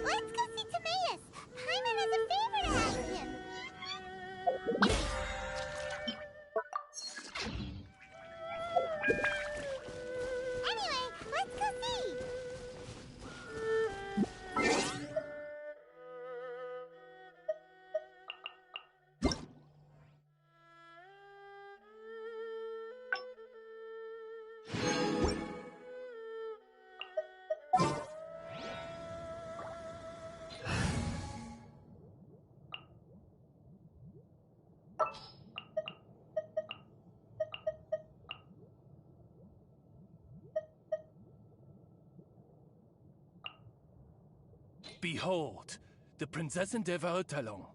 Let's go see Timaeus! Paimon has a favor to ask him! Anyway, let's go see! Behold, the Prinzessin der Verurteilung.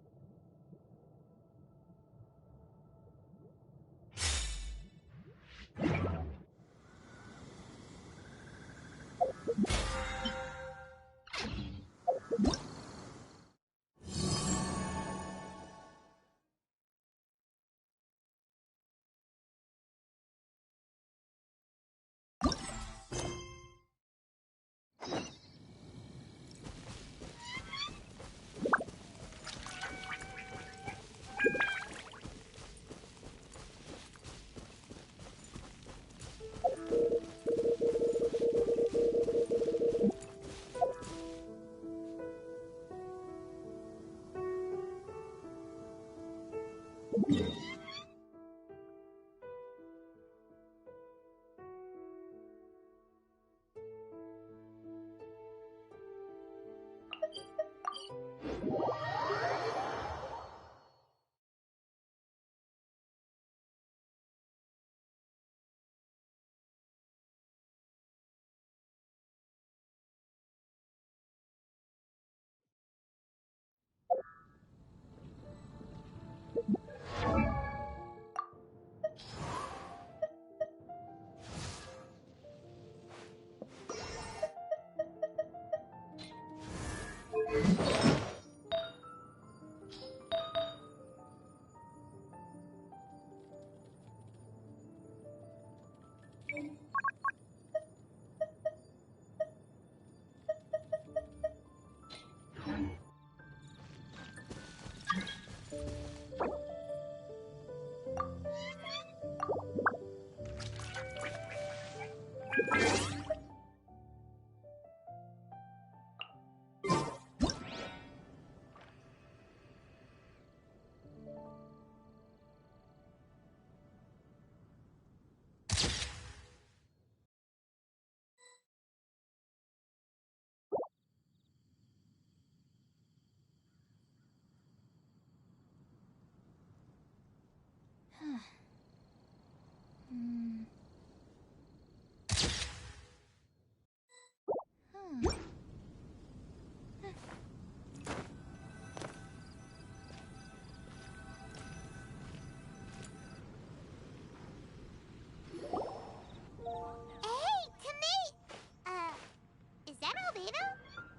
Is that Albedo?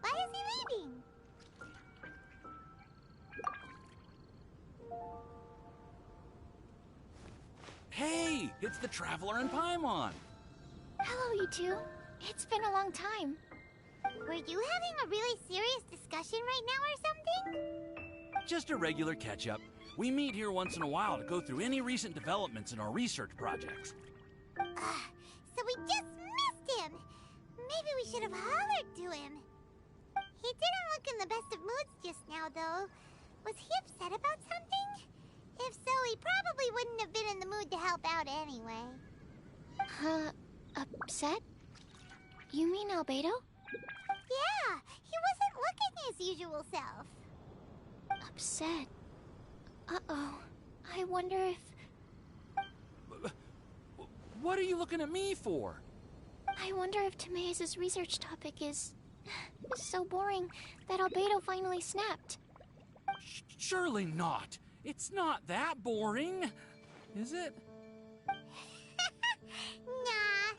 Why is he leaving? Hey, it's the Traveler and Paimon. Hello, you two. It's been a long time. Were you having a really serious discussion right now or something? Just a regular catch-up. We meet here once in a while to go through any recent developments in our research projects. So we just missed him. Maybe we should have hollered to him. He didn't look in the best of moods just now, though. Was he upset about something? If so, he probably wouldn't have been in the mood to help out anyway. Upset? You mean Albedo? Yeah, he wasn't looking his usual self. Upset? Uh-oh. I wonder if... What are you looking at me for? I wonder if Timaeus' research topic is so boring that Albedo finally snapped. Surely not. It's not that boring, is it? Nah.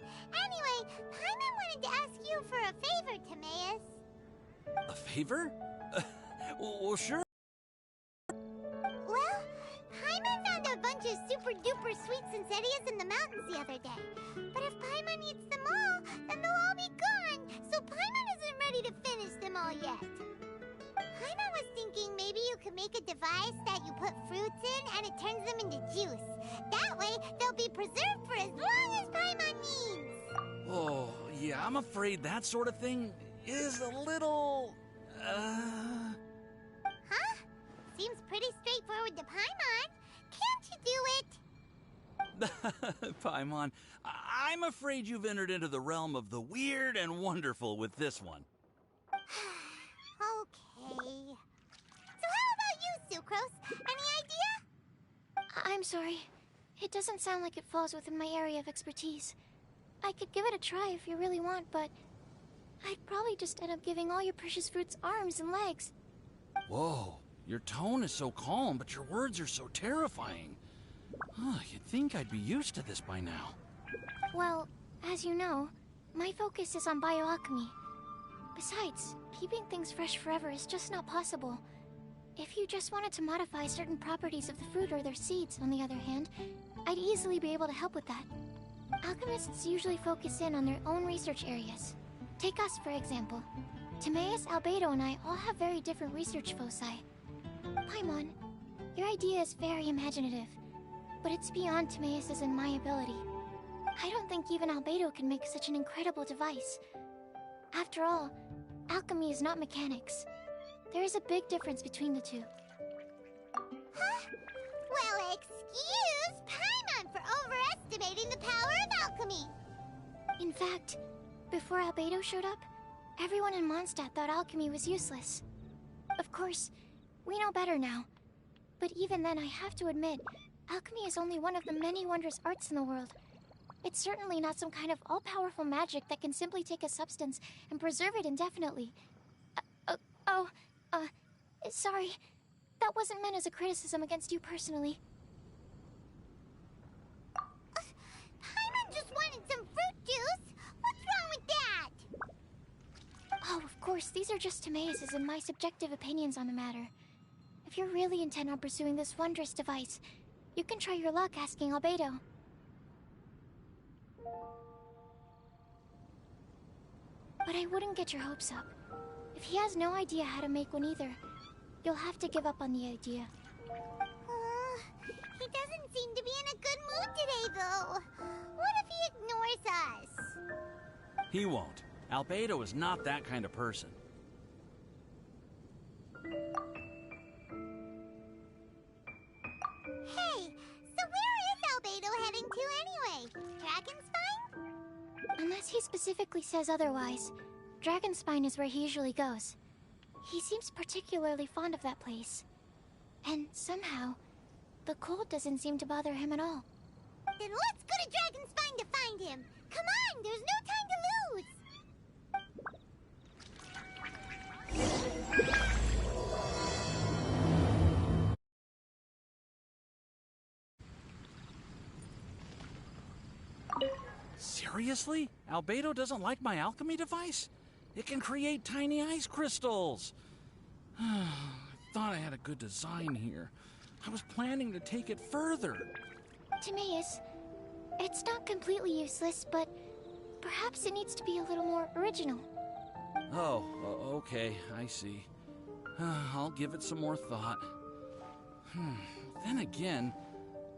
Anyway, Paimon wanted to ask you for a favor, Timaeus. A favor? Well, sure. Well, Paimon found a bunch of super-duper sweet and Zedius in the mountains the other day. But if Paimon eats them all, then they'll all be gone. So Paimon isn't ready to finish them all yet. Paimon was thinking maybe you could make a device that you put fruits in and it turns them into juice. That way, they'll be preserved for as long as Paimon needs. Oh, yeah, I'm afraid that sort of thing is a little... Huh? Seems pretty straightforward to Paimon. Can't you do it? Paimon, I'm afraid you've entered into the realm of the weird and wonderful with this one. Okay. So how about you, Sucrose? Any idea? I'm sorry. It doesn't sound like it falls within my area of expertise. I could give it a try if you really want, but I'd probably just end up giving all your precious fruits arms and legs. Whoa, your tone is so calm, but your words are so terrifying. You'd think I'd be used to this by now. Well, as you know, my focus is on bioalchemy. Besides, keeping things fresh forever is just not possible. If you just wanted to modify certain properties of the fruit or their seeds, on the other hand, I'd easily be able to help with that. Alchemists usually focus in on their own research areas. Take us, for example. Timaeus, Albedo, and I all have very different research foci. Paimon, your idea is very imaginative, but it's beyond Timaeus's and my ability. I don't think even Albedo can make such an incredible device. After all, alchemy is not mechanics. There is a big difference between the two. Huh? Well, excuse Paimon for overestimating the power of alchemy. In fact, before Albedo showed up, everyone in Mondstadt thought alchemy was useless. Of course, we know better now. But even then, I have to admit, alchemy is only one of the many wondrous arts in the world. It's certainly not some kind of all-powerful magic that can simply take a substance and preserve it indefinitely. Sorry. That wasn't meant as a criticism against you personally. Paimon just wanted some fruit juice. What's wrong with that? Oh, of course, these are just Timaeus's and my subjective opinions on the matter. If you're really intent on pursuing this wondrous device, you can try your luck asking Albedo. But I wouldn't get your hopes up. If he has no idea how to make one either, you'll have to give up on the idea. He doesn't seem to be in a good mood today, though. What if he ignores us? He won't. Albedo is not that kind of person. Hey, so where is Albedo heading to anyway? Dragonspine? Unless he specifically says otherwise, Dragonspine is where he usually goes. He seems particularly fond of that place. And somehow, the cold doesn't seem to bother him at all. Then let's go to Dragonspine to find him. Come on, there's no time to lose. Seriously? Albedo doesn't like my alchemy device? It can create tiny ice crystals. I thought I had a good design here. I was planning to take it further. Timaeus, it's not completely useless, but perhaps it needs to be a little more original. Oh, okay, I see. I'll give it some more thought. Then again,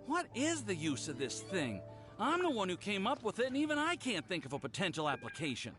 what is the use of this thing? I'm the one who came up with it, and even I can't think of a potential application.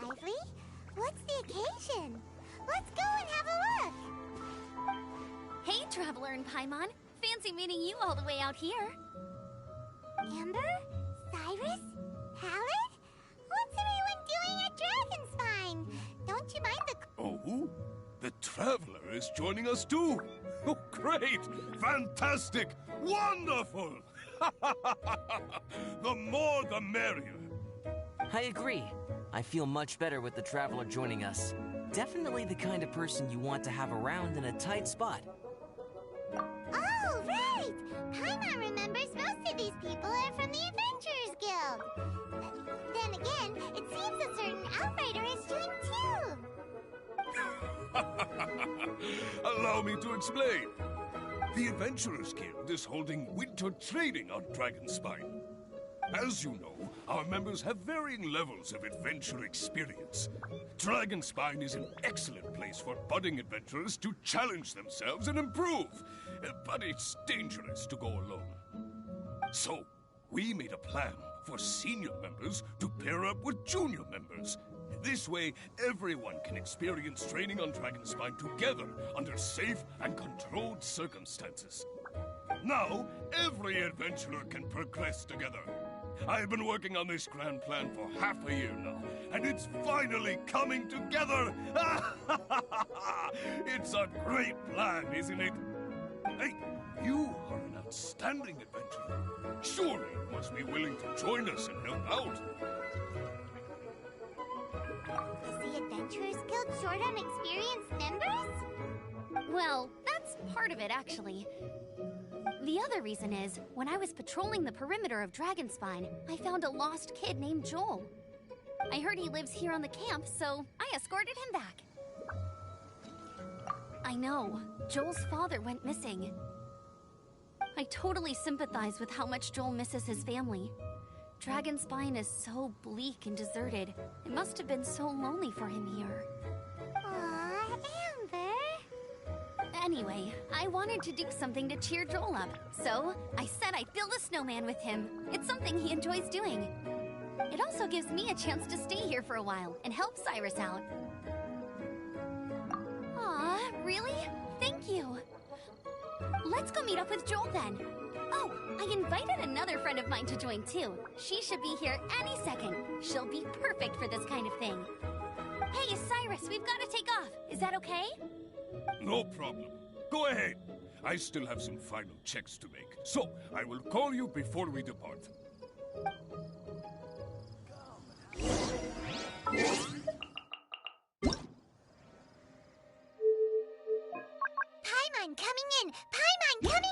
lively. What's the occasion? Let's go and have a look. Hey, Traveler and Paimon. Fancy meeting you all the way out here. Amber? Cyrus? Halid? What's everyone doing at Dragonspine? Don't you mind the... Oh? The Traveler is joining us too! Oh, great! Fantastic! Wonderful! The more the merrier. I agree. I feel much better with the Traveler joining us. Definitely the kind of person you want to have around in a tight spot. Oh, right! Paimon remembers most of these people are from the Adventurers Guild. Then again, it seems a certain outrider is doing too. Allow me to explain. The Adventurers Guild is holding winter training on Dragonspine. As you know, our members have varying levels of adventure experience. Dragonspine is an excellent place for budding adventurers to challenge themselves and improve, but it's dangerous to go alone. So, we made a plan for senior members to pair up with junior members. This way, everyone can experience training on Dragonspine together under safe and controlled circumstances. Now, every adventurer can progress together. I've been working on this grand plan for half a year now, and it's finally coming together! It's a great plan, isn't it? Hey, you are an outstanding adventurer. Surely you must be willing to join us and help out. Is the Adventurers Guild short on experienced members? Well, that's part of it, actually. The other reason is, when I was patrolling the perimeter of Dragonspine, I found a lost kid named Joel. I heard he lives here on the camp, so I escorted him back. I know, Joel's father went missing. I totally sympathize with how much Joel misses his family. Dragonspine is so bleak and deserted. It must have been so lonely for him here. Aw, Amber. Anyway, I wanted to do something to cheer Joel up, so I said I'd build a snowman with him. It's something he enjoys doing. It also gives me a chance to stay here for a while and help Cyrus out. Aw, really? Thank you. Let's go meet up with Joel then. Oh, I invited another friend of mine to join too. She should be here any second. She'll be perfect for this kind of thing. Hey, Cyrus, we've got to take off. Is that okay? No problem. Go ahead. I still have some final checks to make, so I will call you before we depart. Paimon coming in! Paimon coming in!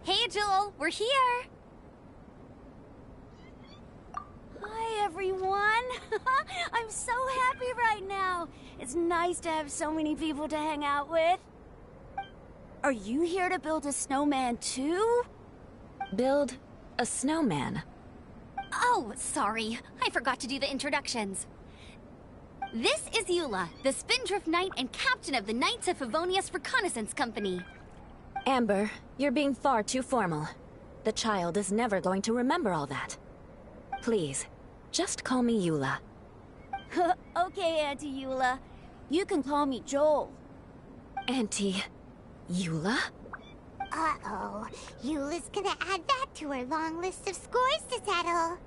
Hey, Joel, we're here. Hi, everyone. I'm so happy right now. It's nice to have so many people to hang out with. Are you here to build a snowman too? Build a snowman? Oh, sorry. I forgot to do the introductions. This is Eula, the Spindrift Knight and captain of the Knights of Favonius Reconnaissance Company. Amber, you're being far too formal. The child is never going to remember all that. Please, just call me Eula. Okay, Auntie Eula. You can call me Joel. Auntie Eula? Uh-oh. Eula's gonna add that to her long list of scores to settle.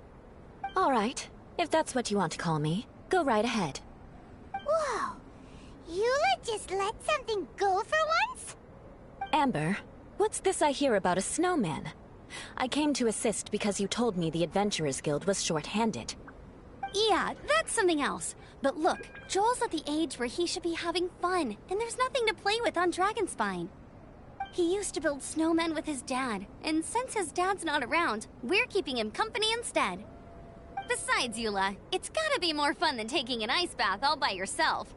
All right, if that's what you want to call me, go right ahead. Whoa! Eula just let something go for once? Amber, what's this I hear about a snowman? I came to assist because you told me the Adventurers Guild was short-handed. Yeah, that's something else. But look, Joel's at the age where he should be having fun, and there's nothing to play with on Dragonspine. He used to build snowmen with his dad, and since his dad's not around, we're keeping him company instead. Besides, Eula, it's gotta be more fun than taking an ice bath all by yourself.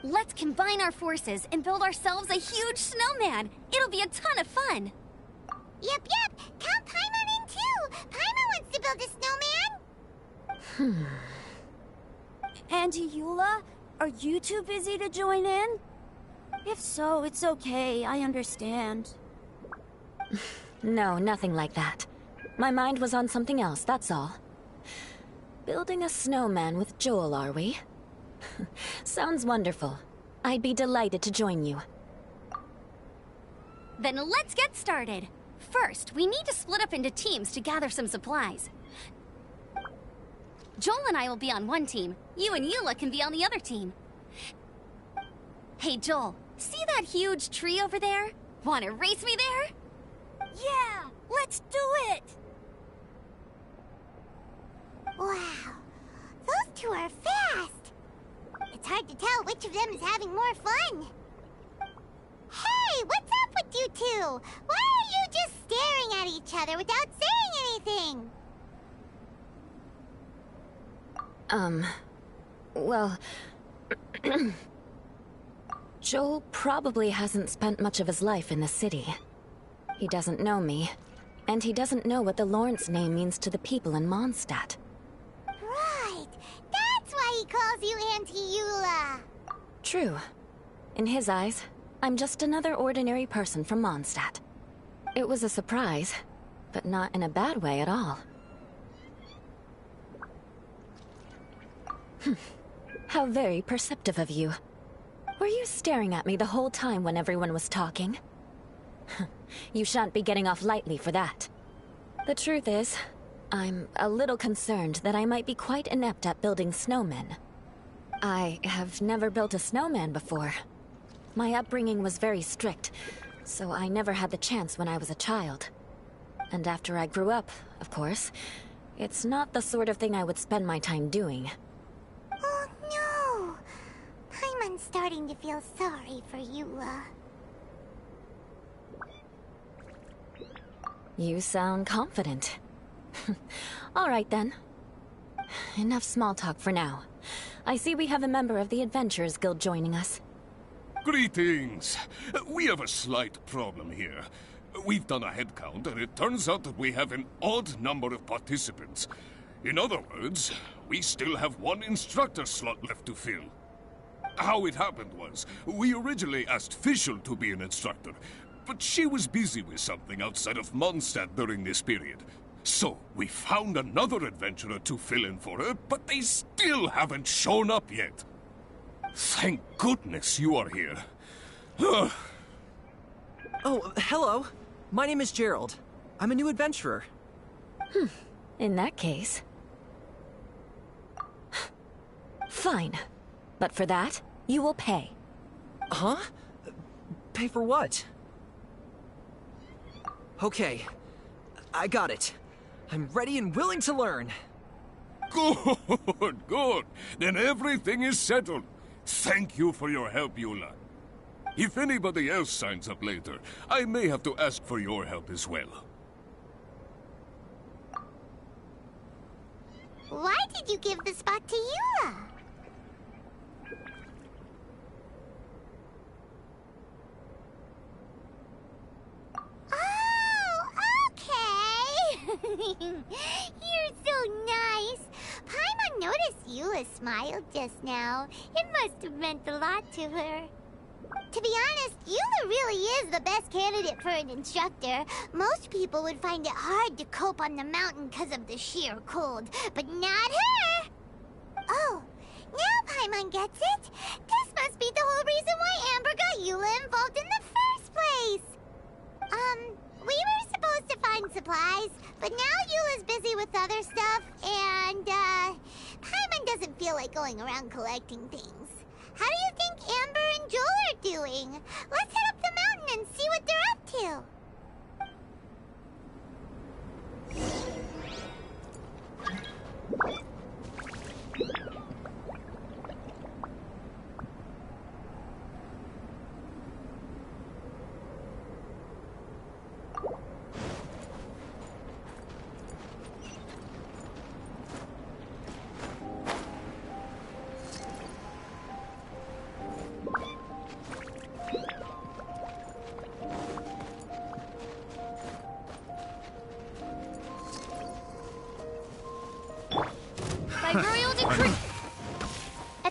Let's combine our forces and build ourselves a huge snowman. It'll be a ton of fun. Yep. Count Paimon in too. Paimon wants to build a snowman? Auntie Eula, are you too busy to join in? If so, it's okay. I understand. No, nothing like that. My mind was on something else, that's all. Building a snowman with Joel, are we? Sounds wonderful. I'd be delighted to join you. Then let's get started. First, we need to split up into teams to gather some supplies. Joel and I will be on one team. You and Eula can be on the other team. Hey, Joel, see that huge tree over there? Want to race me there? Yeah, let's do it! Wow, those two are fast. It's hard to tell which of them is having more fun. Hey, what's up with you two? Why are you just staring at each other without saying anything? Well... Joel probably hasn't spent much of his life in the city. He doesn't know me, and he doesn't know what the Lawrence name means to the people in Mondstadt. Right, that's why he calls you Auntie Eula. True. In his eyes, I'm just another ordinary person from Mondstadt. It was a surprise, but not in a bad way at all. How very perceptive of you. Were you staring at me the whole time when everyone was talking? You shan't be getting off lightly for that. The truth is, I'm a little concerned that I might be quite inept at building snowmen. I have never built a snowman before. My upbringing was very strict, so I never had the chance when I was a child. And after I grew up, of course, it's not the sort of thing I would spend my time doing. Oh no! Paimon's starting to feel sorry for Eula. You sound confident. All right then. Enough small talk for now. I see we have a member of the Adventurers Guild joining us. Greetings. We have a slight problem here. We've done a head count, and it turns out that we have an odd number of participants. In other words, we still have one instructor slot left to fill. How it happened was, we originally asked Fischl to be an instructor, but she was busy with something outside of Mondstadt during this period. So, we found another adventurer to fill in for her, but they still haven't shown up yet. Thank goodness you are here. Oh, hello. My name is Gerald. I'm a new adventurer. In that case... Fine. But for that, you will pay. Huh? Pay for what? Okay. I got it. I'm ready and willing to learn. Good, good. Then everything is settled. Thank you for your help, Eula. If anybody else signs up later, I may have to ask for your help as well. Why did you give the spot to Eula? You're so nice. Paimon noticed Eula smiled just now. It must have meant a lot to her. To be honest, Eula really is the best candidate for an instructor. Most people would find it hard to cope on the mountain because of the sheer cold, but not her! Oh, now Paimon gets it. This must be the whole reason why Amber got Eula involved in the first place. We were supposed to find supplies, but now Eula's busy with other stuff, and, Paimon doesn't feel like going around collecting things. How do you think Amber and Joel are doing? Let's head up the mountain and see what they're up to.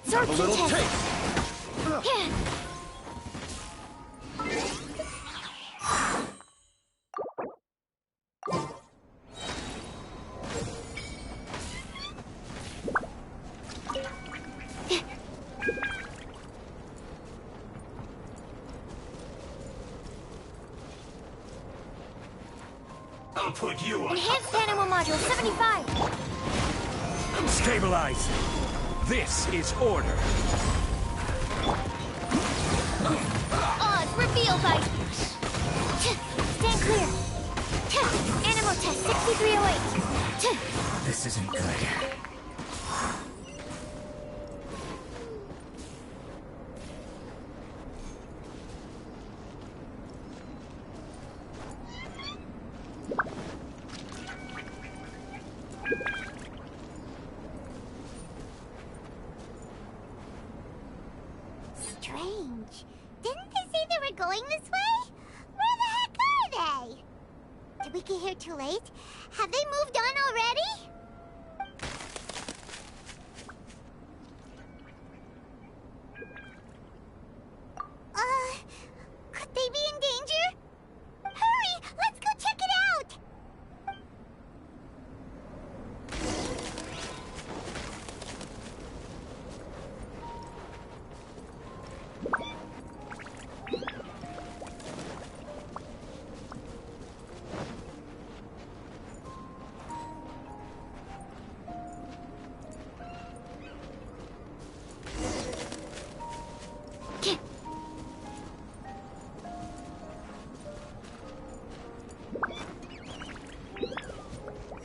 Absorption Have a little test. taste. Yeah. I'll put you on. Enhanced animal module 75. Stabilize. This is order. Odds reveal by... Stand clear. Animal test 6308. This isn't good. Strange. Didn't they say they were going this way? Where the heck are they? Did we get here too late? Have they moved on already? Could they be in danger? Hurry! Let's go check it out!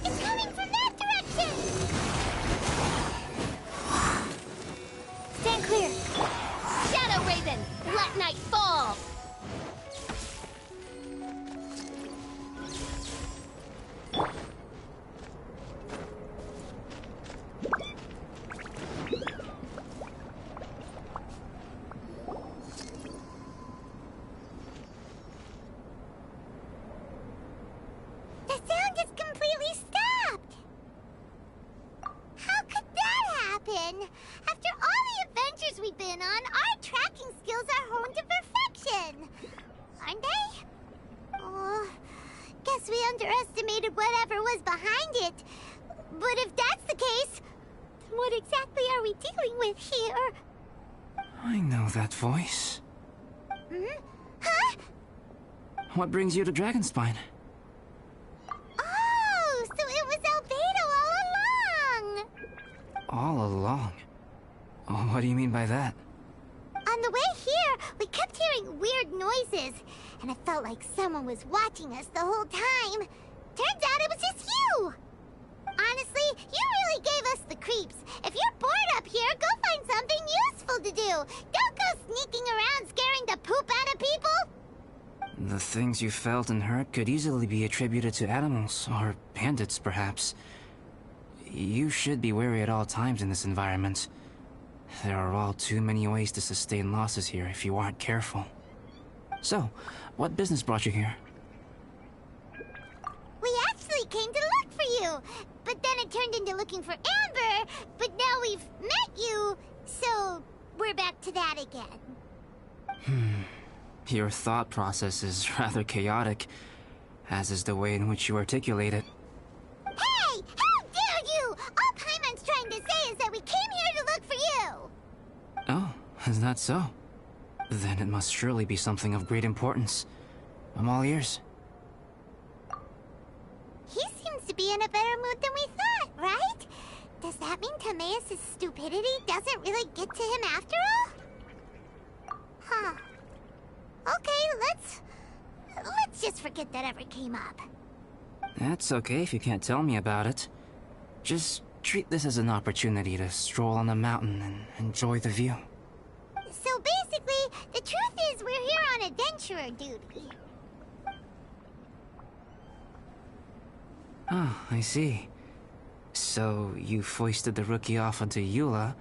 It's coming from that direction! Stand clear. Shadow Raven, let night fall. The sound just completely stopped! How could that happen? After all the adventures we've been on, our tracking skills are honed to perfection! Aren't they? Oh, guess we underestimated whatever was behind it. But if that's the case, then what exactly are we dealing with here? I know that voice. Hmm? Huh? What brings you to Dragonspine? Oh, so it was Albedo all along! All along? Oh, what do you mean by that? On the way here, we kept hearing weird noises, and it felt like someone was watching us the whole time. Turns out it was just you! Honestly, you really gave us the creeps. If you're bored up here, go find something useful to do. Don't go sneaking around scaring the poop out of people. The things you felt and heard could easily be attributed to animals, or bandits, perhaps. You should be wary at all times in this environment. There are all too many ways to sustain losses here if you aren't careful. So, what business brought you here? We actually came to look for you, but then it turned into looking for Amber, but now we've met you, so we're back to that again. Your thought process is rather chaotic, as is the way in which you articulate it. Hey! How dare you! All Paimon's trying to say is that we came here to look for you! Oh, is that so? Then it must surely be something of great importance. I'm all ears. He seems to be in a better mood than we thought, right? Does that mean Timaeus' stupidity doesn't really get to him after all? Huh. Okay, let's just forget that ever came up. That's okay if you can't tell me about it. Just treat this as an opportunity to stroll on the mountain and enjoy the view. So basically, the truth is we're here on adventurer duty. Oh, I see. So you foisted the rookie off onto Eula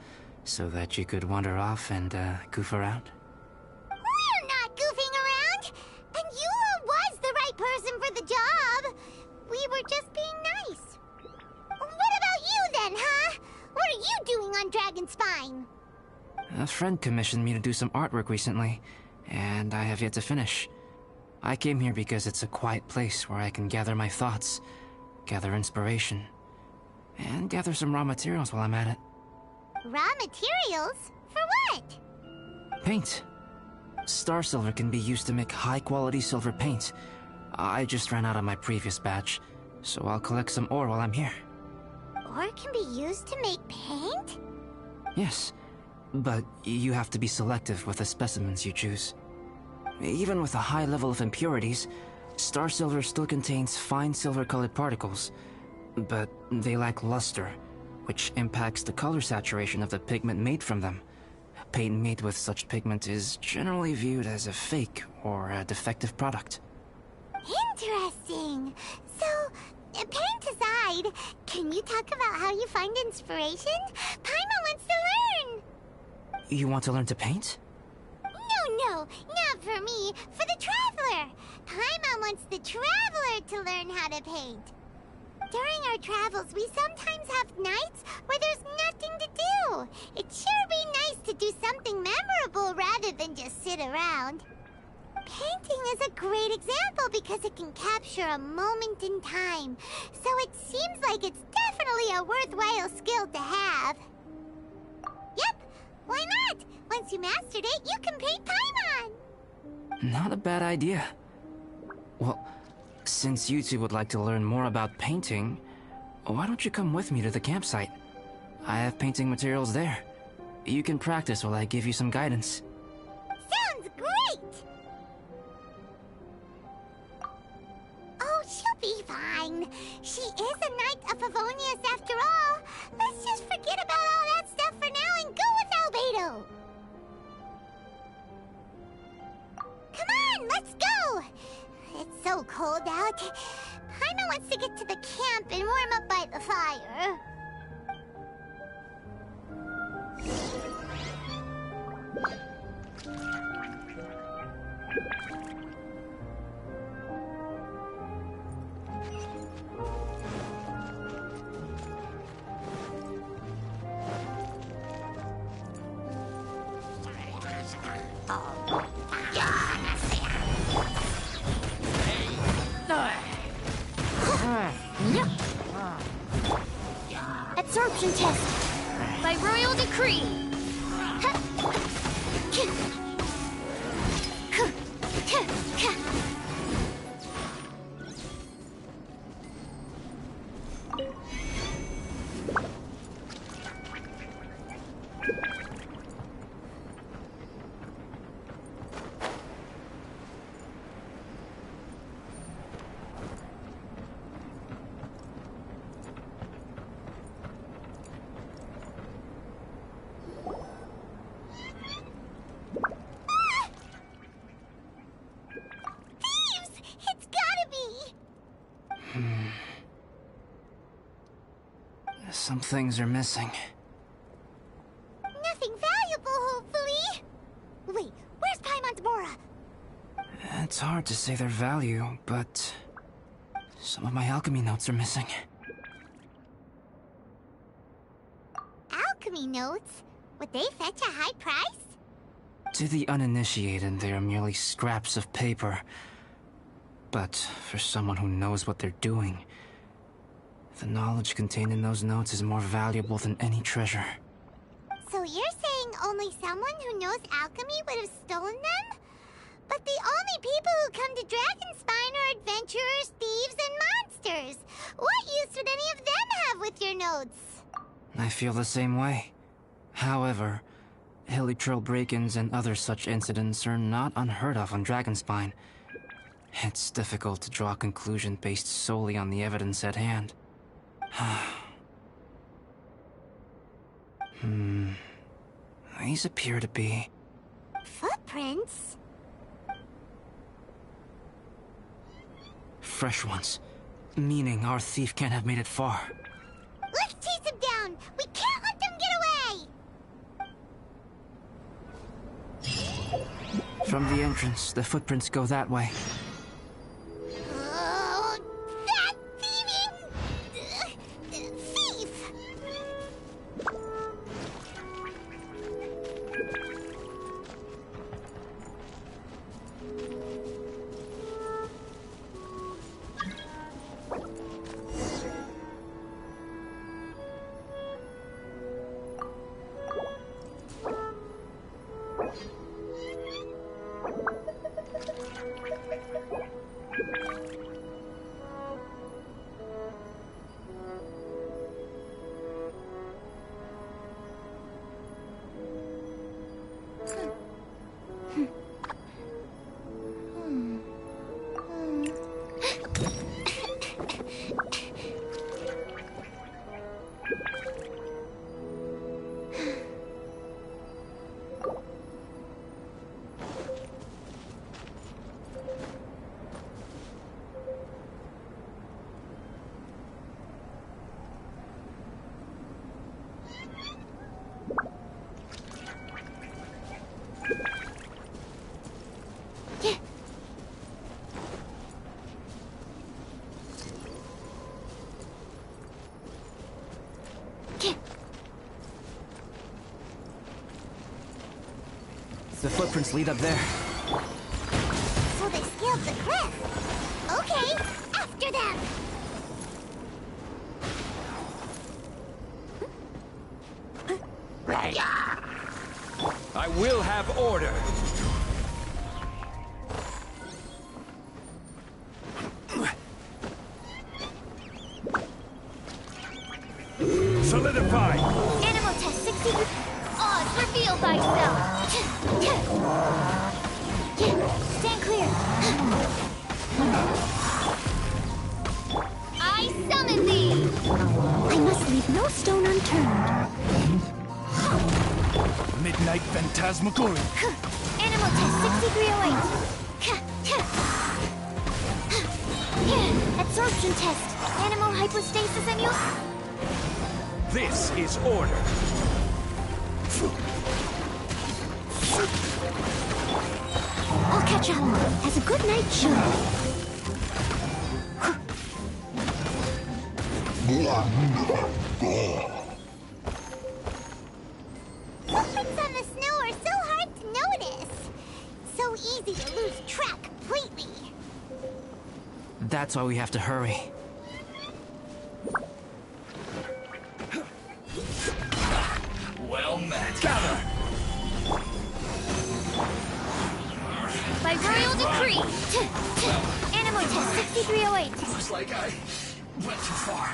so that you could wander off and goof around? We're not goofing around! And Eula was the right person for the job! We were just being nice. What about you then, huh? What are you doing on Dragonspine? A friend commissioned me to do some artwork recently, and I have yet to finish. I came here because it's a quiet place where I can gather my thoughts, gather inspiration, and gather some raw materials while I'm at it. Raw materials? For what? Paint. Star silver can be used to make high-quality silver paint. I just ran out of my previous batch, so I'll collect some ore while I'm here. Ore can be used to make paint? Yes, but you have to be selective with the specimens you choose. Even with a high level of impurities, star silver still contains fine silver-colored particles, but they lack luster, which impacts the color saturation of the pigment made from them. Paint made with such pigment is generally viewed as a fake or a defective product. Interesting. So, paint aside, can you talk about how you find inspiration? Paimon wants to learn! You want to learn to paint? No, not for me. For the Traveler. Paimon wants the Traveler to learn how to paint. During our travels, we sometimes have nights where there's nothing to do. It'd sure be nice to do something memorable rather than just sit around. Painting is a great example because it can capture a moment in time. So it seems like it's definitely a worthwhile skill to have. Yep, why not? Once you mastered it, you can paint Paimon. Not a bad idea. Well, since you two would like to learn more about painting, why don't you come with me to the campsite? I have painting materials there. You can practice while I give you some guidance. Sounds great! Oh, she'll be fine. She is a Knight of Favonius after all. Let's just forget about all that stuff for now and go with Albedo. Come on, let's go! It's so cold out. Paimon wants to get to the camp and warm up by the fire. Absorption test by royal decree. Some things are missing. Nothing valuable, hopefully. Wait, where's Paimon's Mora? It's hard to say their value, but some of my alchemy notes are missing. Alchemy notes? Would they fetch a high price? To the uninitiated, they are merely scraps of paper. But for someone who knows what they're doing, the knowledge contained in those notes is more valuable than any treasure. So you're saying only someone who knows alchemy would have stolen them? But the only people who come to Dragonspine are adventurers, thieves, and monsters. What use would any of them have with your notes? I feel the same way. However, Hilichurl break-ins and other such incidents are not unheard of on Dragonspine. It's difficult to draw a conclusion based solely on the evidence at hand. These appear to be... footprints? fresh ones. Meaning our thief can't have made it far. Let's chase him down! We can't let them get away! From the entrance, the footprints go that way. That thieving... thief! The footprints lead up there. So they scaled the cliff. Okay, after them! I will have order. Solidify! Animal test 60. Odds revealed thyself. Stand clear. I summon thee. I must leave no stone unturned. Midnight Phantasmagoria. Animal test 6308. Absorption test. Animal hypostasis in you. This is order. I'll catch up. As a good night should. Footprints on the snow are so hard to notice. So easy to lose track completely. That's why we have to hurry. Well met. Gather! By royal decree. Animal test 6308. Looks like I went too far.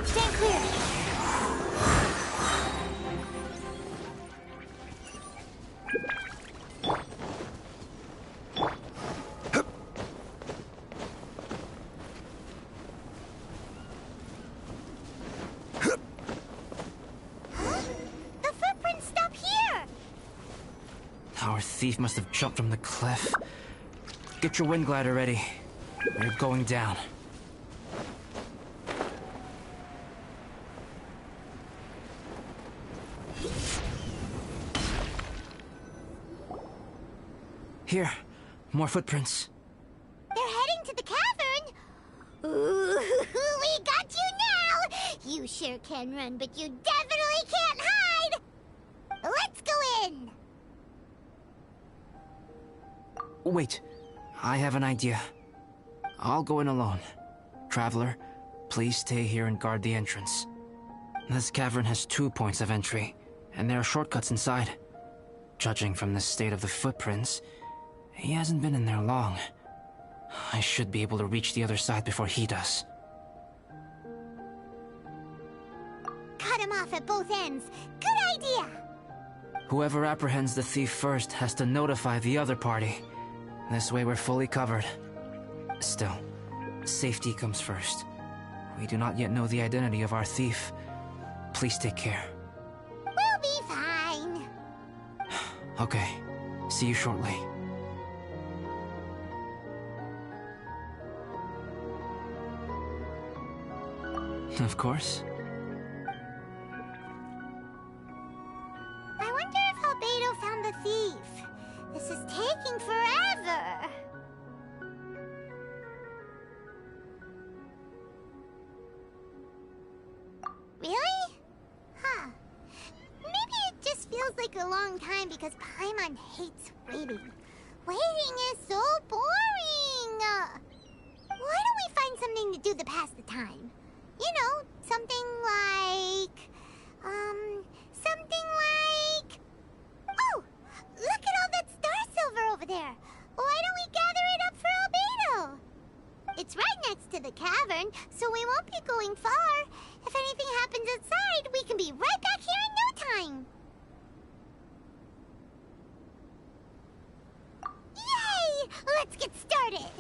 Stand clear. The footprints stop here. Our thief must have jumped from the cliff. Get your wind glider ready. We're going down. Here, more footprints. They're heading to the cavern. Ooh, we got you now. You sure can run, but you definitely can't hide. Let's go in. Wait, I have an idea. I'll go in alone. Traveler, please stay here and guard the entrance. This cavern has 2 points of entry, and there are shortcuts inside. Judging from the state of the footprints, he hasn't been in there long. I should be able to reach the other side before he does. Cut him off at both ends. Good idea. Whoever apprehends the thief first has to notify the other party. This way we're fully covered. Still, safety comes first. We do not yet know the identity of our thief. Please take care. We'll be fine. Okay, see you shortly. Of course. I wonder if Albedo found the thief. This is taking forever. Really? Huh. Maybe it just feels like a long time because Paimon hates waiting. Waiting is so boring. Why don't we find something to do to pass the time? You know, something like... something like... Oh! Look at all that star silver over there! Why don't we gather it up for Albedo? It's right next to the cavern, so we won't be going far. If anything happens outside, we can be right back here in no time. Yay! Let's get started!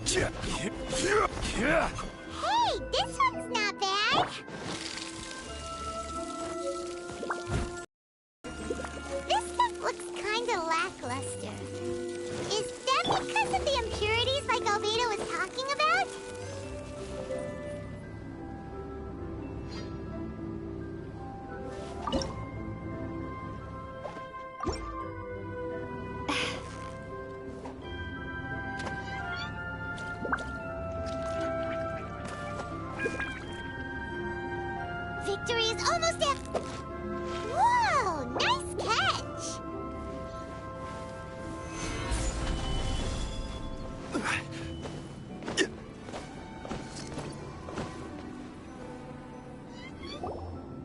Hey, this one's not bad. This stuff looks kinda lackluster. Is that because of the impurities like Albedo was talking about? Victory is almost at... Whoa! Nice catch!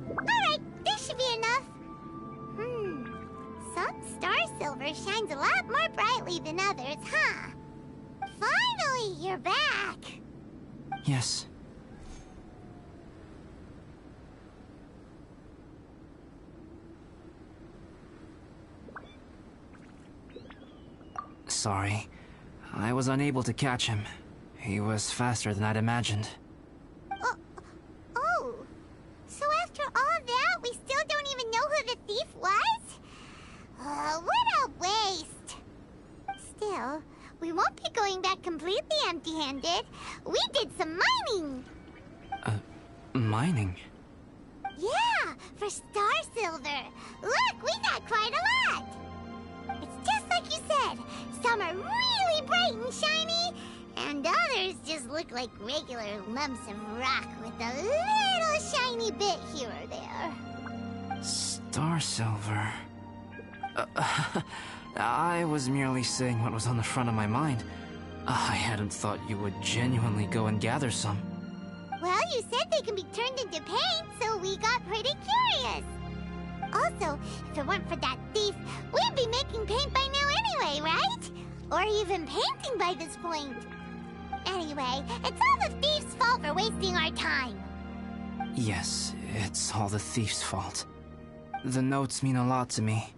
Alright, this should be enough. Some star silver shines a lot more brightly than others, huh? Finally, you're back! Yes. Sorry. I was unable to catch him. He was faster than I'd imagined. Oh. So after all that, we still don't even know who the thief was? What a waste. Still, we won't be going back completely empty-handed. We did some mining. Mining? Yeah, for star silver. Look, we got quite a lot. It's just like you said. Some are really bright and shiny, and others just look like regular lumps of rock with a little shiny bit here or there. Star silver. I was merely saying what was on the front of my mind. I hadn't thought you would genuinely go and gather some. Well, you said they can be turned into paint, so we got pretty curious. Also, if it weren't for that thief, we'd be making paint by now anyway, right? Or even painting by this point. Anyway, it's all the thief's fault for wasting our time. Yes, it's all the thief's fault. The notes mean a lot to me.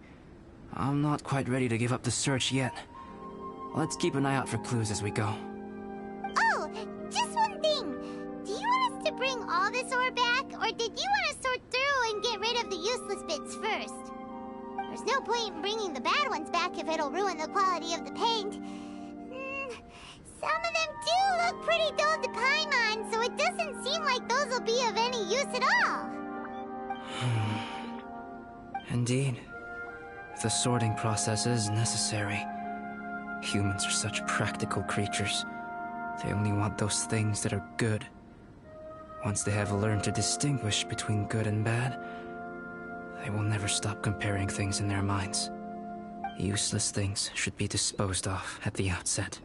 I'm not quite ready to give up the search yet. Let's keep an eye out for clues as we go. Oh, just one thing. Do you want us to bring all this ore back, or did you want to sort through and get rid of the useless bits first? There's no point in bringing the bad ones back if it'll ruin the quality of the paint. Some of them do look pretty dull to climb on, so it doesn't seem like those will be of any use at all. Indeed. The sorting process is necessary. Humans are such practical creatures. They only want those things that are good. Once they have learned to distinguish between good and bad, they will never stop comparing things in their minds. Useless things should be disposed of at the outset.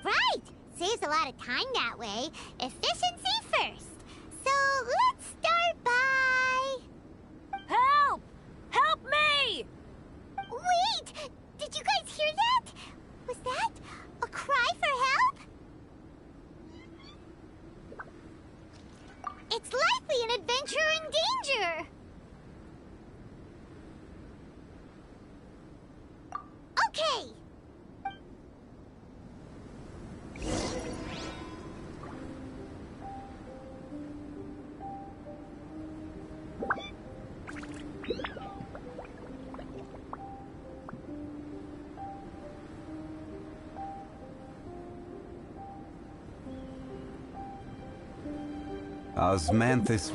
Right! Saves a lot of time that way. Efficiency first. So let's start by... Help! Help me! Wait! Did you guys hear that? Was that a cry for help? It's likely an adventurer in danger! Okay! Osmanthus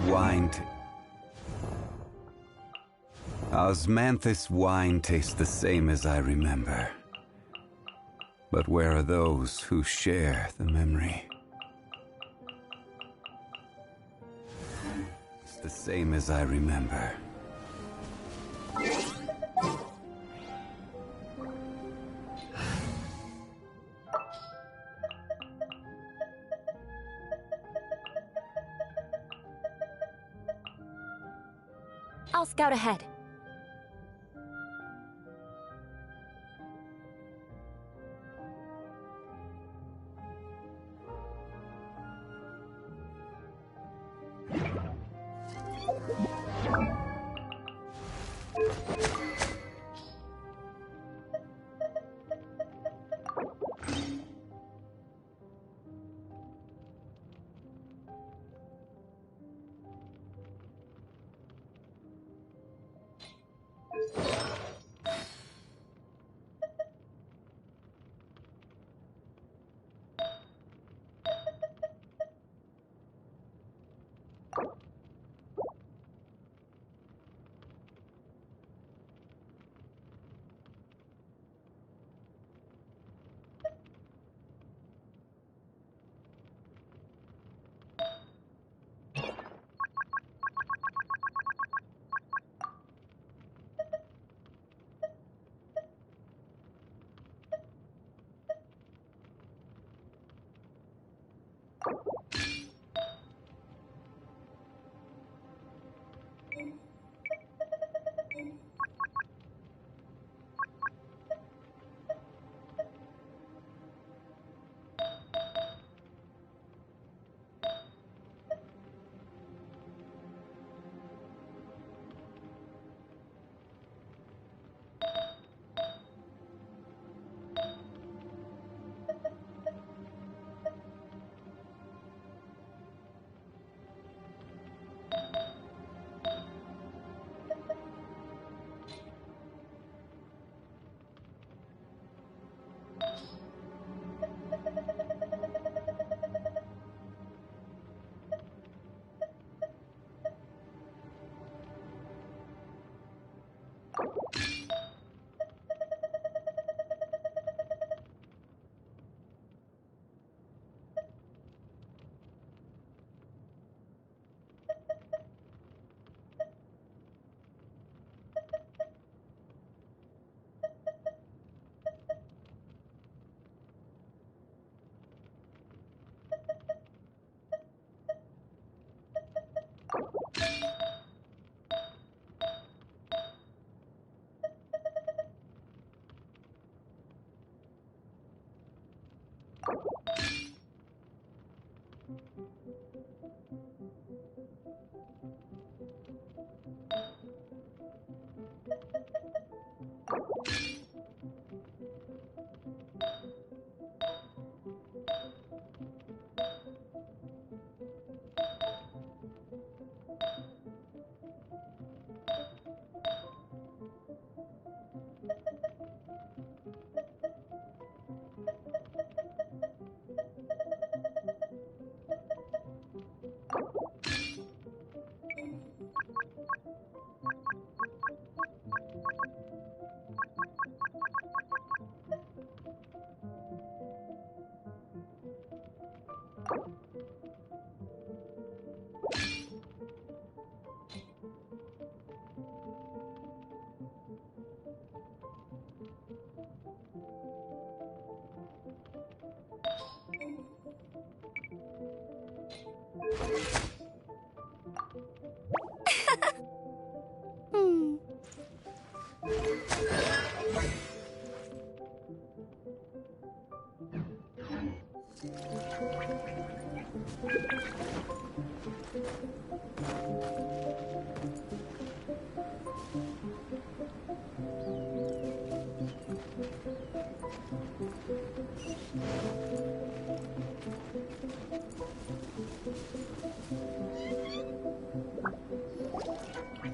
wine tastes the same as I remember. But where are those who share the memory? It's the same as I remember. I'll scout ahead.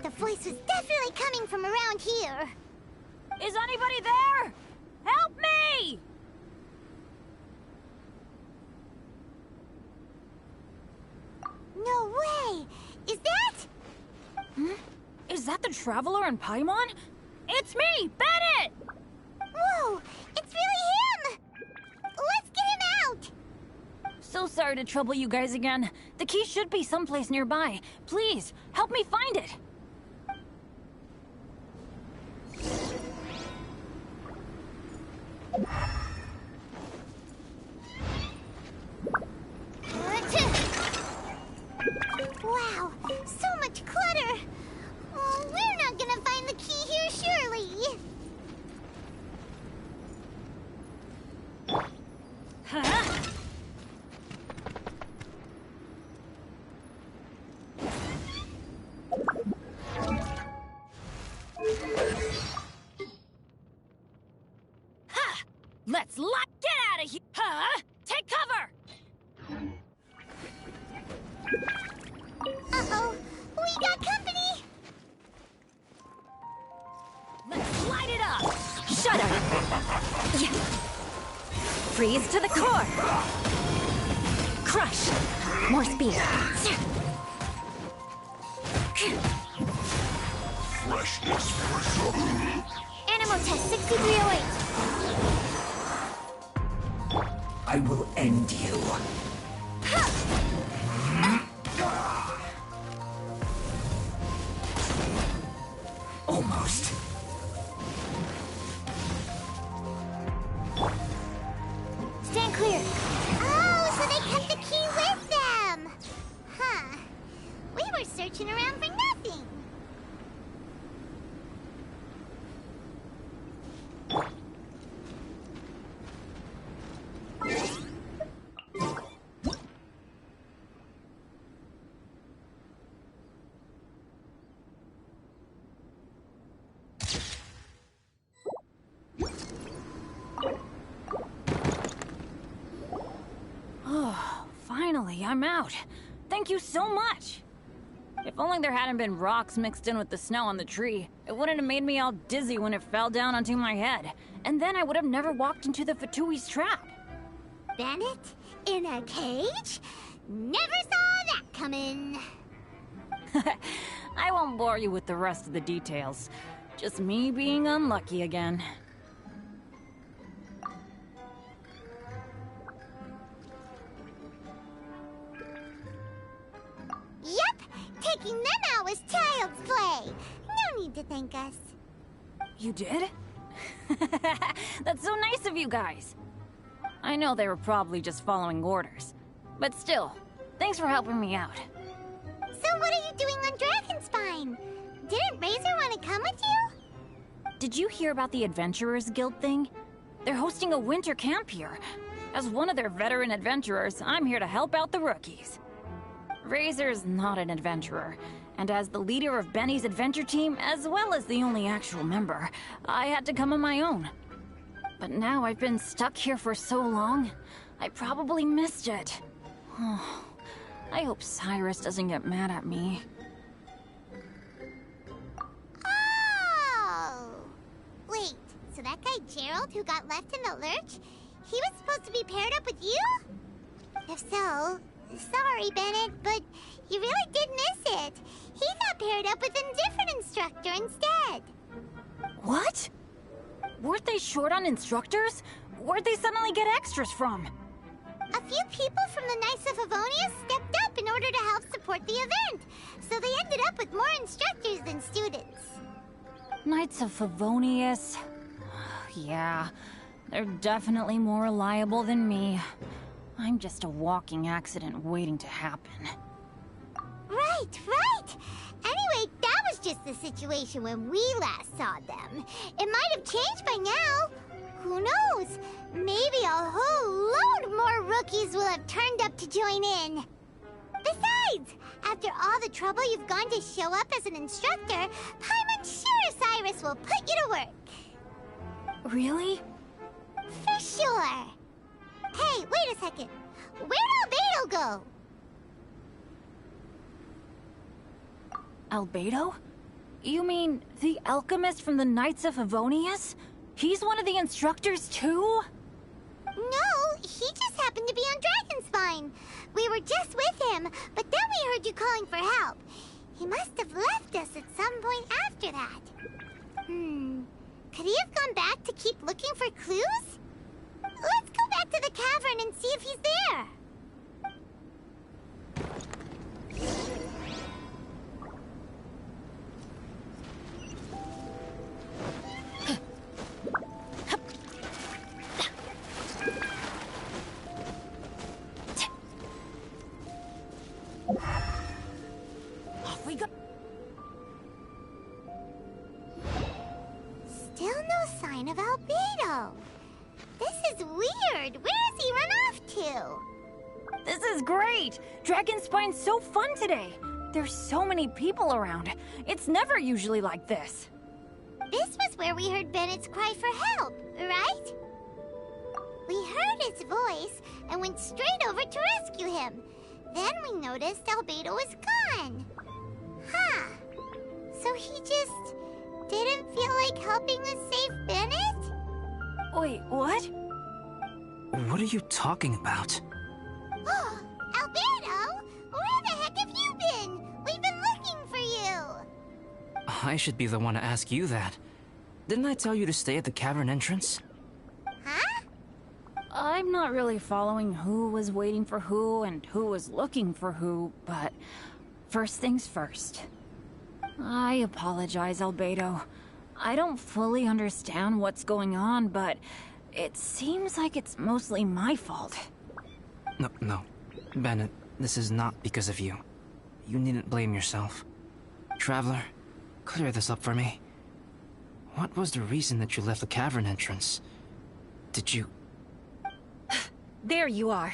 The voice was definitely coming from around here. Is anybody there? Help me! No way! Is that? Is that the Traveler and Paimon? It's me, Bennett! Whoa! It's really him! Let's get him out! So sorry to trouble you guys again. The key should be someplace nearby. Please, help me find it. Wow, so much clutter! Oh, we're not gonna find the key here, surely! Ha! Let's get out of here! Huh? Take cover! Uh-oh, we got company! Let's light it up! Shut up! Freeze to the core! Crush! More speed! Freshness preserved. Animal test 6308. I will end you. Almost. Stand clear. Oh, so they kept the key with them. Huh. We were searching around for nothing. Oh, finally, I'm out. Thank you so much. If only there hadn't been rocks mixed in with the snow on the tree, it wouldn't have made me all dizzy when it fell down onto my head. And then I would have never walked into the Fatui's trap. Bennett? In a cage? Never saw that coming. I won't bore you with the rest of the details. Just me being unlucky again. Yep, taking them out was child's play. No need to thank us. You did? That's so nice of you guys. I know they were probably just following orders. But still, thanks for helping me out. So what are you doing on Dragonspine? Didn't Razor want to come with you? Did you hear about the Adventurers Guild thing? They're hosting a winter camp here. As one of their veteran adventurers, I'm here to help out the rookies. Razor's not an adventurer, and as the leader of Benny's adventure team, as well as the only actual member, I had to come on my own. But now I've been stuck here for so long, I probably missed it. Oh, I hope Cyrus doesn't get mad at me. Oh! Wait, so that guy Gerald who got left in the lurch, he was supposed to be paired up with you? If so, sorry, Bennett, but you really did miss it. He got paired up with a different instructor instead. What? Weren't they short on instructors? Where'd they suddenly get extras from? A few people from the Knights of Avonia stepped up in order to help support the event, so they ended up with more instructors than students. Knights of Favonius. Yeah, they're definitely more reliable than me. I'm just a walking accident waiting to happen. Right, right! Anyway, that was just the situation when we last saw them. It might have changed by now. Who knows? Maybe a whole load more rookies will have turned up to join in. Besides, after all the trouble you've gone to show up as an instructor, I'm sure Cyrus will put you to work. Really? For sure. Hey, wait a second. Where'd Albedo go? Albedo? You mean the alchemist from the Knights of Favonius? He's one of the instructors too? No, he just happened to be on Dragonspine. We were just with him, but then we heard you calling for help. He must have left us at some point after that. Could he have gone back to keep looking for clues? Let's go back to the cavern and see if he's there. Off we go. Still no sign of Albedo. This is weird. Where has he run off to? This is great! Dragonspine's so fun today! There's so many people around. It's never usually like this. This was where we heard Bennett's cry for help, right? We heard his voice and went straight over to rescue him. Then we noticed Albedo was gone. Huh. So he just didn't feel like helping us save Bennett? Wait, what? What are you talking about? Oh, Albedo! Where the heck have you been? We've been looking for you! I should be the one to ask you that. Didn't I tell you to stay at the cavern entrance? Huh? I'm not really following who was waiting for who and who was looking for who, but first things first. I apologize, Albedo. I don't fully understand what's going on, but it seems like it's mostly my fault. No. Bennett, this is not because of you. You needn't blame yourself. Traveler, clear this up for me. What was the reason that you left the cavern entrance? Did you... There you are.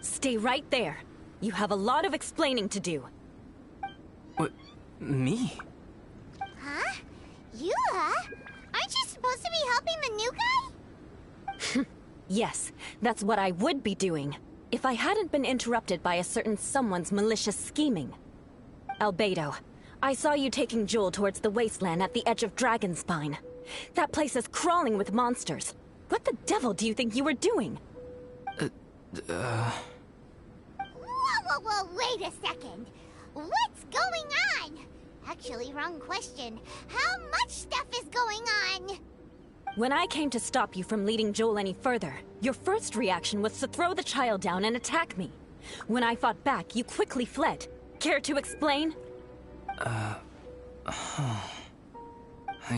Stay right there. You have a lot of explaining to do. What? Me? Huh? You, huh? Aren't you supposed to be helping the new guy? Yes, that's what I would be doing, if I hadn't been interrupted by a certain someone's malicious scheming. Albedo, I saw you taking Joel towards the wasteland at the edge of Dragonspine. That place is crawling with monsters. What the devil do you think you were doing? Whoa, wait a second. What's going on? Actually, wrong question. How much stuff is going on? When I came to stop you from leading Joel any further, your first reaction was to throw the child down and attack me. When I fought back, you quickly fled. Care to explain? I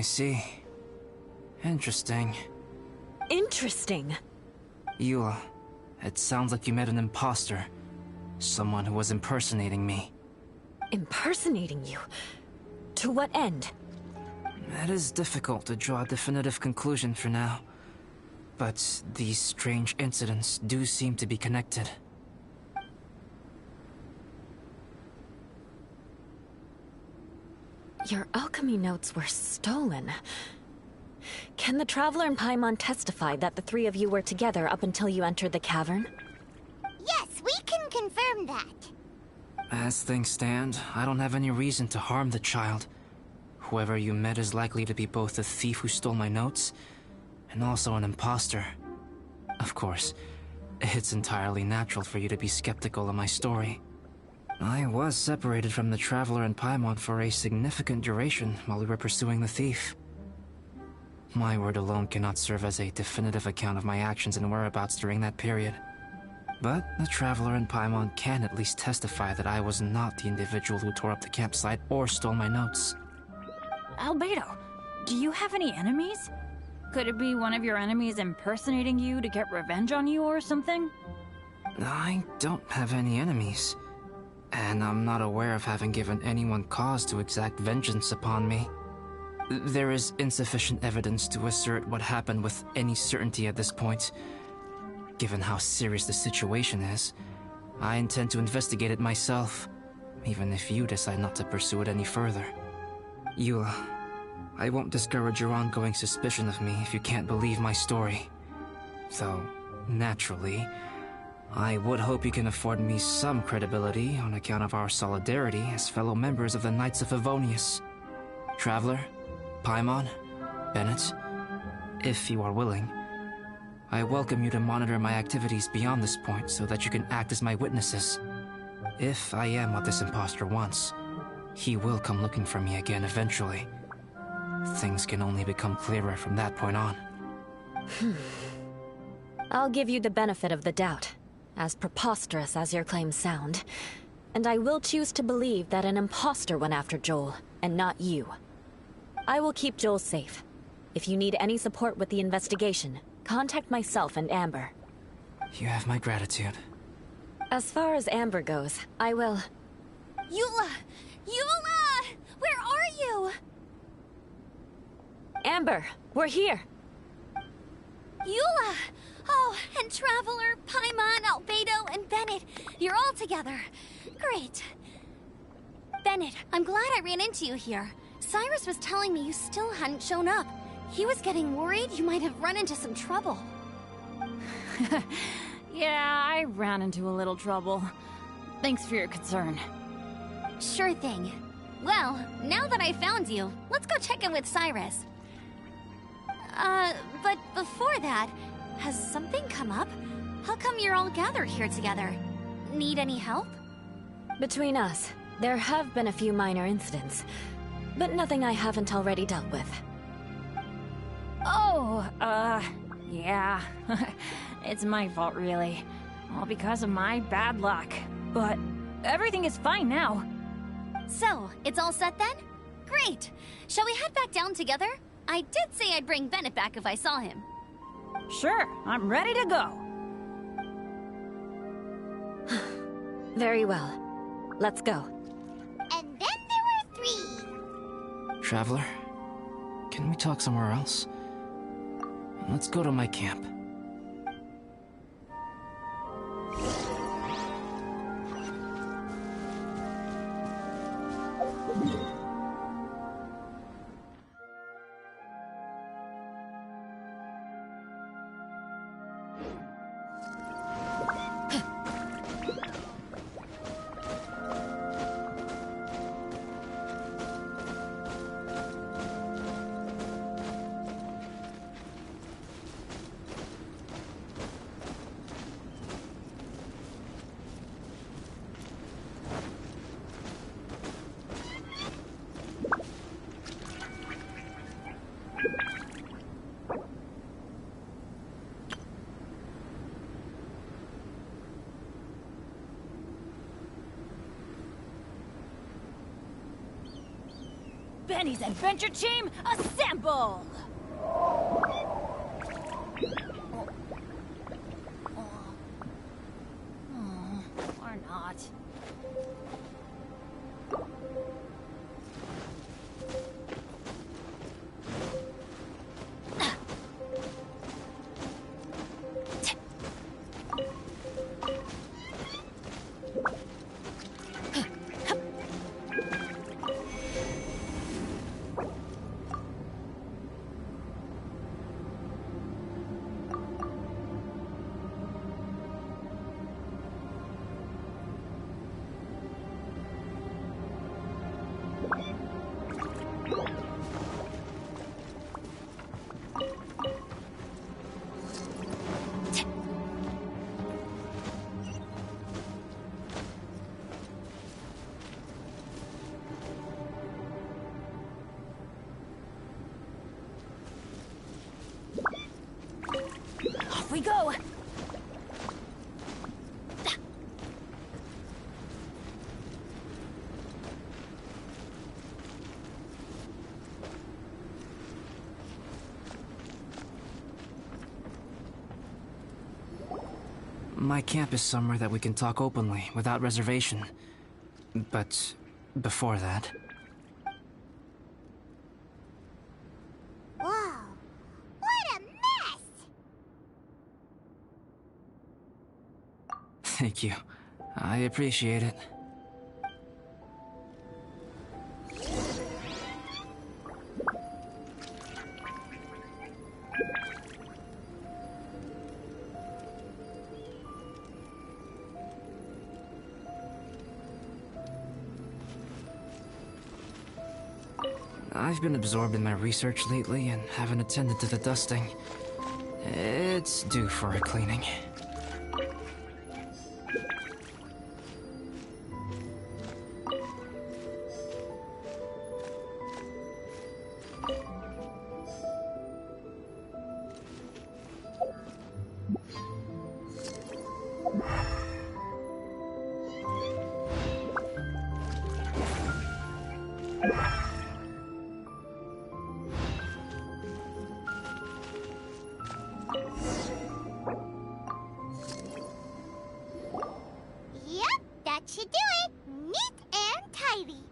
see. Interesting. Interesting? Eula, it sounds like you met an imposter. Someone who was impersonating me. Impersonating you? To what end? It is difficult to draw a definitive conclusion for now. But these strange incidents do seem to be connected. Your alchemy notes were stolen. Can the Traveler and Paimon testify that the three of you were together up until you entered the cavern? Yes, we can confirm that. As things stand, I don't have any reason to harm the child. Whoever you met is likely to be both the thief who stole my notes, and also an imposter. Of course, it's entirely natural for you to be skeptical of my story. I was separated from the Traveler and Paimon for a significant duration while we were pursuing the thief. My word alone cannot serve as a definitive account of my actions and whereabouts during that period. But the Traveler and Paimon can at least testify that I was not the individual who tore up the campsite or stole my notes. Albedo, do you have any enemies? Could it be one of your enemies impersonating you to get revenge on you or something? I don't have any enemies. And I'm not aware of having given anyone cause to exact vengeance upon me. There is insufficient evidence to assert what happened with any certainty at this point. Given how serious the situation is, I intend to investigate it myself, even if you decide not to pursue it any further. Eula, I won't discourage your ongoing suspicion of me if you can't believe my story. Though, naturally, I would hope you can afford me some credibility on account of our solidarity as fellow members of the Knights of Favonius. Traveler, Paimon, Bennett, if you are willing, I welcome you to monitor my activities beyond this point so that you can act as my witnesses. If I am what this imposter wants, he will come looking for me again eventually. Things can only become clearer from that point on. I'll give you the benefit of the doubt, as preposterous as your claims sound. And I will choose to believe that an imposter went after Joel, and not you. I will keep Joel safe. If you need any support with the investigation, contact myself and Amber. You have my gratitude. As far as Amber goes, I will... Eula! Eula! Where are you? Amber, we're here! Eula! Oh, and Traveler, Paimon, Albedo, and Bennett. You're all together. Great. Bennett, I'm glad I ran into you here. Cyrus was telling me you still hadn't shown up. He was getting worried you might have run into some trouble. Yeah, I ran into a little trouble. Thanks for your concern. Sure thing. Well, now that I found you, let's go check in with Cyrus. But before that, has something come up? How come you're all gathered here together? Need any help? Between us, there have been a few minor incidents, but nothing I haven't already dealt with. Oh, yeah. It's my fault, really. All because of my bad luck. But everything is fine now. So, it's all set then? Great! Shall we head back down together? I did say I'd bring Bennett back if I saw him. Sure, I'm ready to go. Very well. Let's go. And then there were 3. Traveler, can we talk somewhere else? Let's go to my camp. Benny's adventure team, assemble! Or not. Off we go! My camp is somewhere that we can talk openly, without reservation. But before that... Whoa! What a mess! Thank you. I appreciate it. I've been absorbed in my research lately and haven't attended to the dusting. It's due for a cleaning. That should do it. Neat and tidy.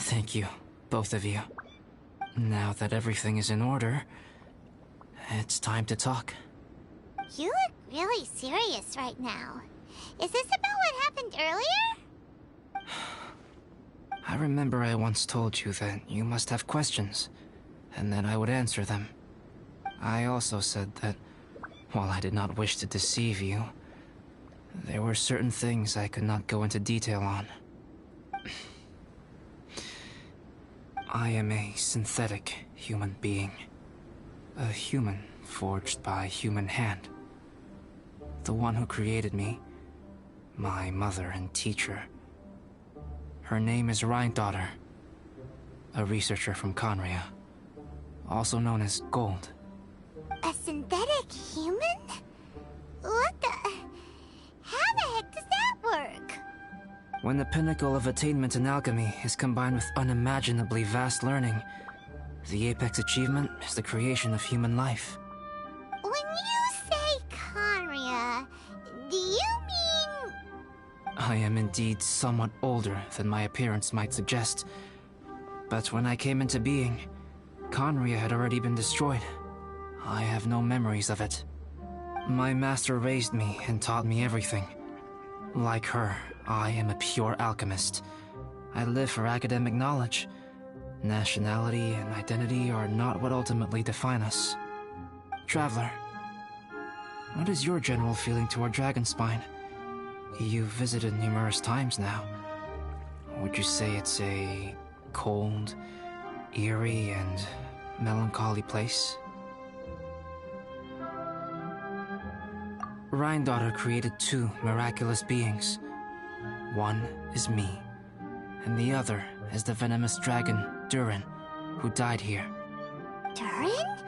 Thank you, both of you. Now that everything is in order, it's time to talk. You look really serious right now. Is this about what happened earlier? I remember I once told you that you must have questions, and that I would answer them. I also said that, while I did not wish to deceive you, there were certain things I could not go into detail on. I am a synthetic human being. A human forged by human hand. The one who created me, my mother and teacher. Her name is Rhine-daughter, a researcher from Conria, also known as Gold. A synthetic human? What the... How the heck does that work? When the pinnacle of attainment in alchemy is combined with unimaginably vast learning, the apex achievement is the creation of human life. When you say Conria, do you mean... I am indeed somewhat older than my appearance might suggest. But when I came into being, Conria had already been destroyed. I have no memories of it. My master raised me and taught me everything. Like her, I am a pure alchemist. I live for academic knowledge. Nationality and identity are not what ultimately define us. Traveler, what is your general feeling toward Dragonspine? You've visited numerous times now. Would you say it's a cold, eerie, and melancholy place? Rhine-daughter created two miraculous beings. One is me, and the other is the venomous dragon, Durin, who died here. Durin?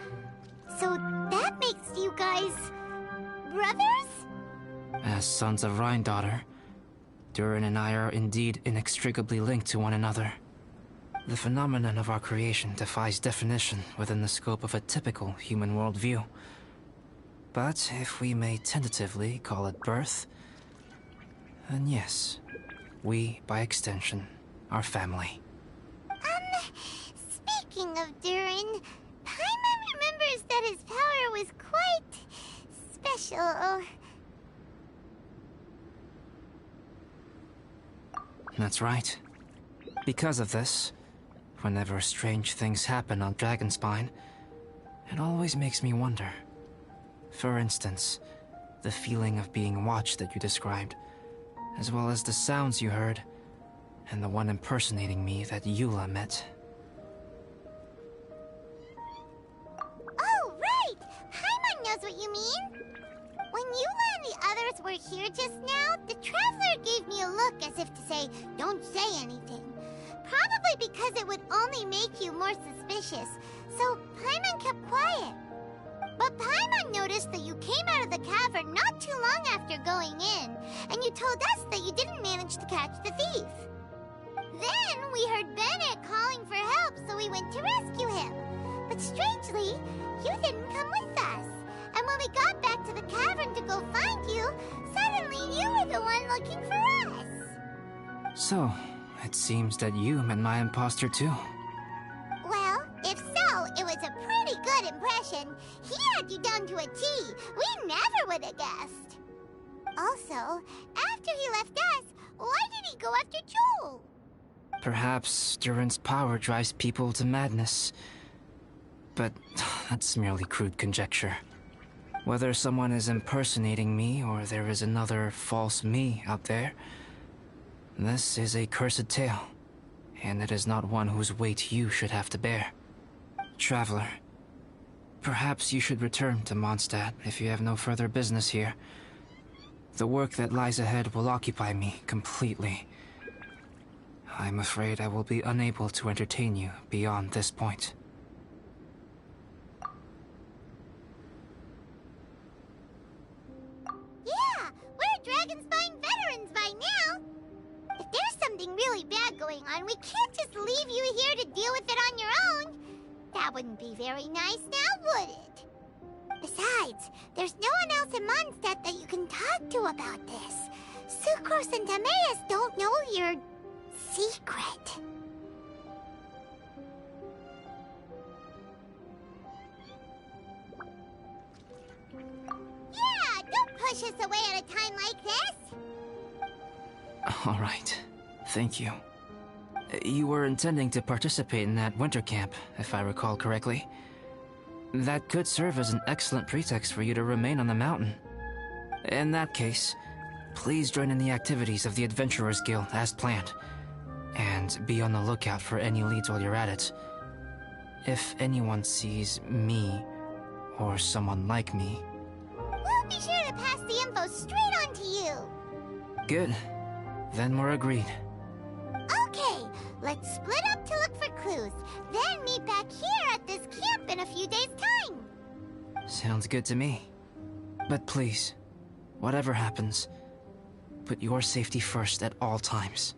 So that makes you guys... brothers? As sons of Rhine-daughter, Durin and I are indeed inextricably linked to one another. The phenomenon of our creation defies definition within the scope of a typical human worldview. But if we may tentatively call it birth, then yes, we, by extension, are family. Speaking of Durin, Paimon remembers that his power was quite special. That's right. Because of this, whenever strange things happen on Dragonspine, it always makes me wonder. For instance, the feeling of being watched that you described, as well as the sounds you heard, and the one impersonating me that Eula met. Oh, right! Paimon knows what you mean. When Eula and the others were here just now, the Traveler gave me a look as if to say, don't say anything. Probably because it would only make you more suspicious, so Paimon kept quiet. But Paimon noticed that you came out of the cavern not too long after going in, and you told us that you didn't manage to catch the thief. Then we heard Bennett calling for help, so we went to rescue him. But strangely, you didn't come with us. And when we got back to the cavern to go find you, suddenly you were the one looking for us. So, it seems that you met my imposter too. Well, if so, it was a pretty good impression. He had you down to a T. We never would have guessed. Also, after he left us, why did he go after Joel? Perhaps Durin's power drives people to madness. But that's merely crude conjecture. Whether someone is impersonating me or there is another false me out there, this is a cursed tale, and it is not one whose weight you should have to bear. Traveler, perhaps you should return to Mondstadt if you have no further business here. The work that lies ahead will occupy me completely. I'm afraid I will be unable to entertain you beyond this point. Yeah, we're Dragonspine veterans by now. If there's something really bad going on, we can't just leave you here to deal with it on your own. That wouldn't be very nice now, would it? Besides, there's no one else in Mondstadt that you can talk to about this. Sucrose and Timaeus don't know your secret. Yeah, don't push us away at a time like this. All right. Thank you. You were intending to participate in that winter camp, if I recall correctly. That could serve as an excellent pretext for you to remain on the mountain. In that case, please join in the activities of the Adventurers Guild as planned. And be on the lookout for any leads while you're at it. If anyone sees me, or someone like me... We'll be sure to pass the info straight on to you. Good. Then we're agreed. Okay, let's split up to look for clues, then meet back here at this camp in a few days' time. Sounds good to me. But please, whatever happens, put your safety first at all times.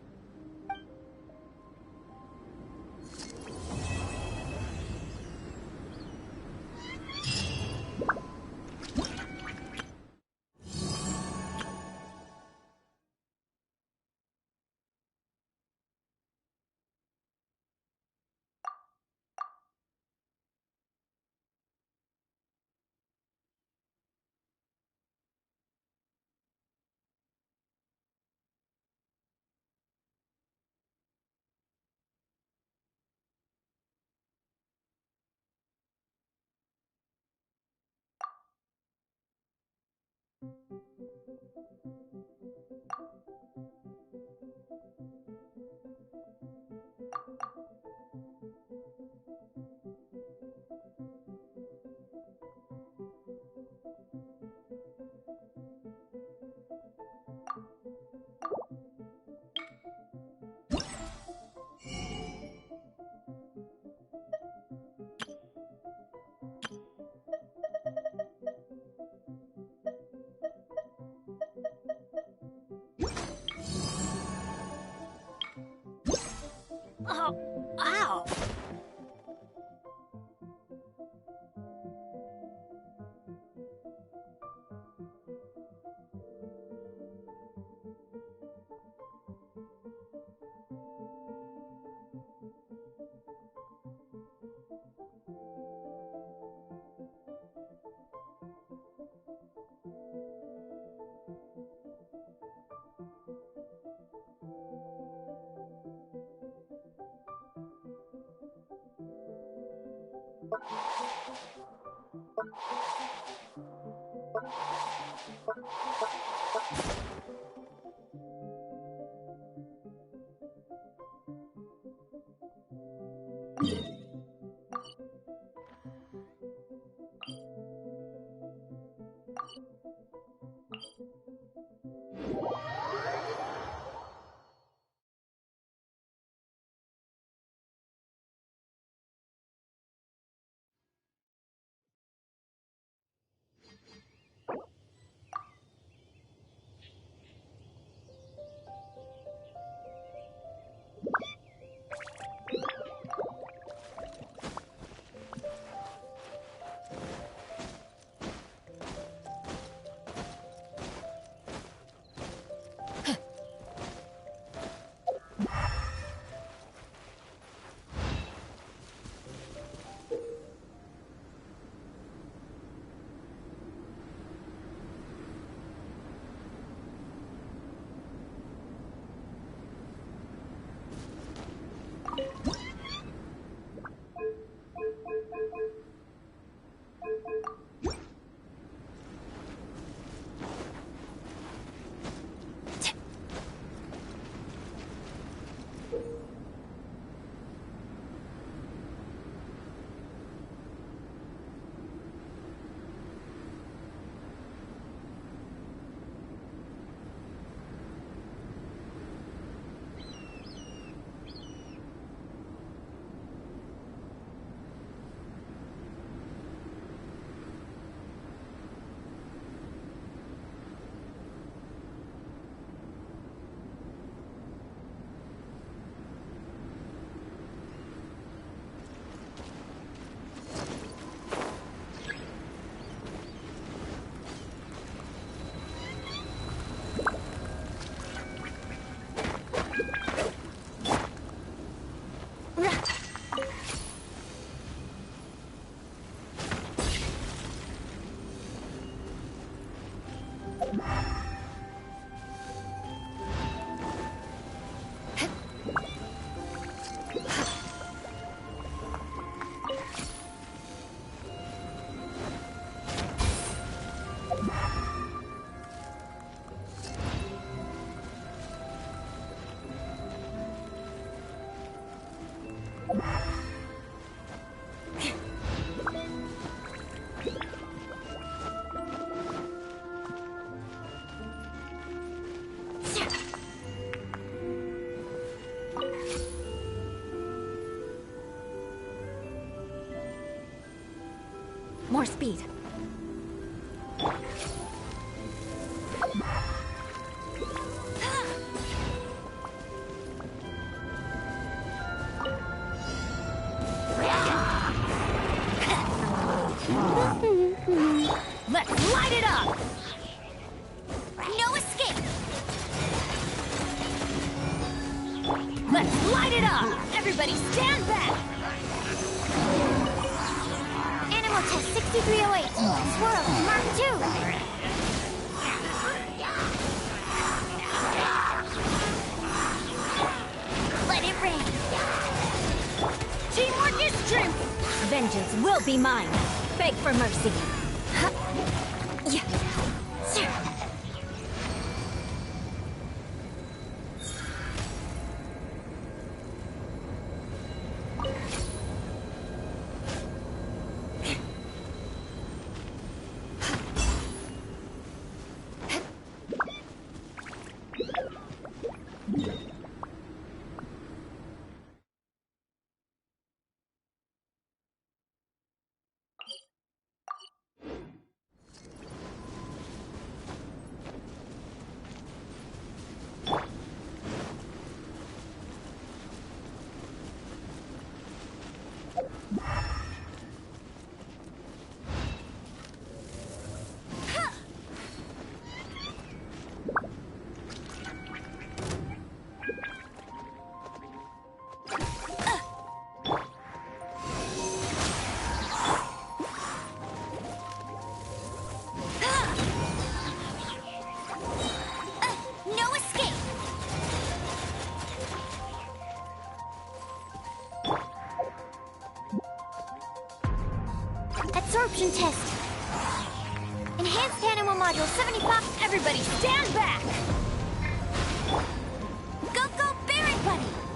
More speed. Let's light it up! No escape! Let's light it up! Everybody stand back! Animal test 6308. Swirl, Mark 2. Let it rain! Teamwork is strength! Vengeance will be mine. Beg for mercy. Yeah. Everybody stand back! Go, go, Barret Buddy!